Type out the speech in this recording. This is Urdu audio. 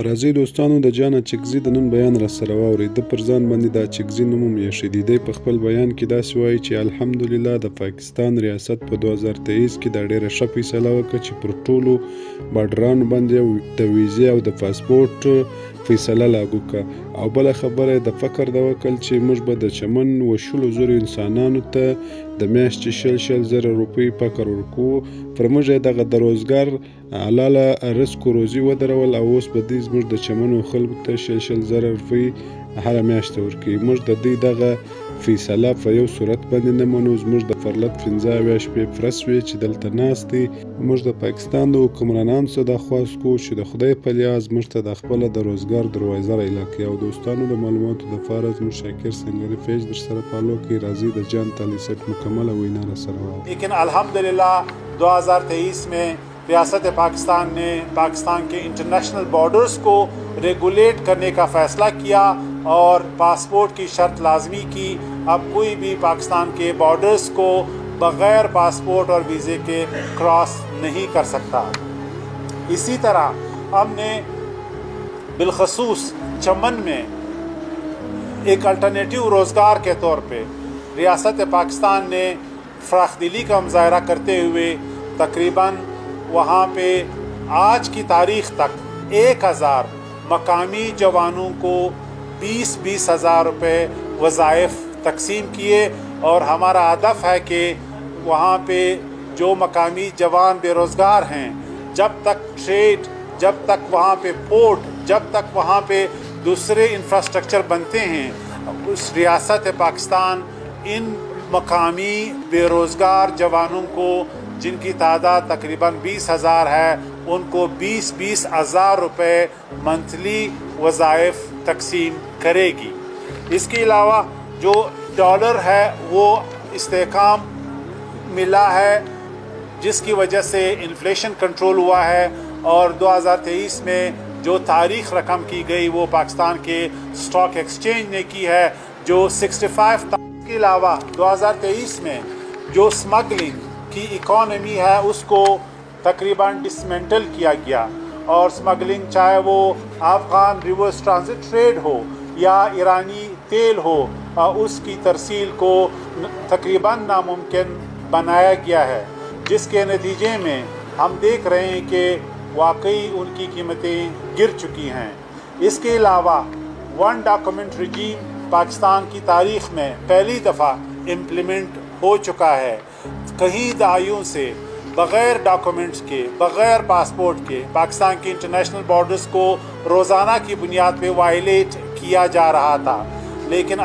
راځئ دوستانو د جان اچکزي د نن بیان را سره واورئ. د پر ځان باندې د اچکزي نوم هم ایښی دی. دی په خپل بیان کې داسې وایي چې الحمدلله د پاکستان ریاست په 2023 کې دا ډېره ښه فیصله وکړه چې پر ټولو بارډرانو باندې د ویزې او د پاسپورټ فیصله لاګو کړه. او بله خبره یې د فکر د وکړل چې موږ به د چمن و شلو زرو انسانانو ته د میاشتې شل زره روپۍ فقر ورکوو. پر موږ یې دغه د روزګار حلاله رزق و روزي ودرول او اوس به دوی زموږ د چمنو خلکو ته شل زره روپۍ هره میاشت ورکوي. موږ د دوی دغه فیصله په یو صورت باندې نه منو. زموږ د فرلت 15 شپې فرس وې چې دلته ناست دي. موږ د پاکستان د حکمرانانو څخه درخواست کوو چې د خدای په لیاز موږ ته د خپله د روزګار دروازه رایله کړي. او دوستانو د معلوماتو دپاره زموږ شاکر سنګري پیج در سره فالو کړئ. راځئ د جان تالی سیټ مکمله وینا را سره واورو. لیکن الحمدللہ 2023 میں ریاست پاکستان نے پاکستان کے انٹرنیشنل بارڈرز کو ریگولیٹ کرنے کا فیصلہ کیا اور پاسپورٹ کی شرط لازمی کی. اب کوئی بھی پاکستان کے بارڈرز کو بغیر پاسپورٹ اور ویزے کے کراس نہیں کر سکتا. اسی طرح ہم نے بالخصوص چمن میں ایک الٹرنیٹیو روزگار کے طور پہ ریاست پاکستان نے فراخ دلی کا مظاہرہ کرتے ہوئے تقریباً وہاں پہ آج کی تاریخ تک 1000 مقامی جوانوں کو 20 ہزار روپے وظائف تقسیم کیے. اور ہمارا ہدف ہے کہ وہاں پہ جو مقامی جوان بے روزگار ہیں، جب تک ٹریڈ، جب تک وہاں پہ پورٹ، جب تک وہاں پہ دوسرے انفراسٹرکچر بنتے ہیں، اس ریاست پاکستان ان مقامی بے روزگار جوانوں کو، جن کی تعداد تقریباً 20,000 ہے، ان کو 20 ہزار روپے منتھلی وظائف تقسیم کرے گی. اس کے علاوہ جو ڈالر ہے وہ استحکام ملا ہے، جس کی وجہ سے انفلیشن کنٹرول ہوا ہے. اور 2023 میں جو تاریخ رقم کی گئی وہ پاکستان کے اسٹاک ایکسچینج نے کی ہے، جو 65,000. کے علاوہ 2023 میں جو اسمگلنگ کی اکانومی ہے اس کو تقریباً ڈسمنٹل کیا گیا. اور اسمگلنگ چاہے وہ افغان ریورس ٹرانزٹ ٹریڈ ہو یا ایرانی تیل ہو، اس کی ترسیل کو تقریباً ناممکن بنایا گیا ہے، جس کے نتیجے میں ہم دیکھ رہے ہیں کہ واقعی ان کی قیمتیں گر چکی ہیں. اس کے علاوہ ون ڈاکومنٹ رجیم پاکستان کی تاریخ میں پہلی دفعہ امپلیمنٹ ہو چکا ہے. کہیں دہائیوں سے بغیر ڈاکومنٹس کے، بغیر پاسپورٹ کے پاکستان کے انٹرنیشنل بارڈرز کو روزانہ کی بنیاد پہ وائلیٹ کیا جا رہا تھا. لیکن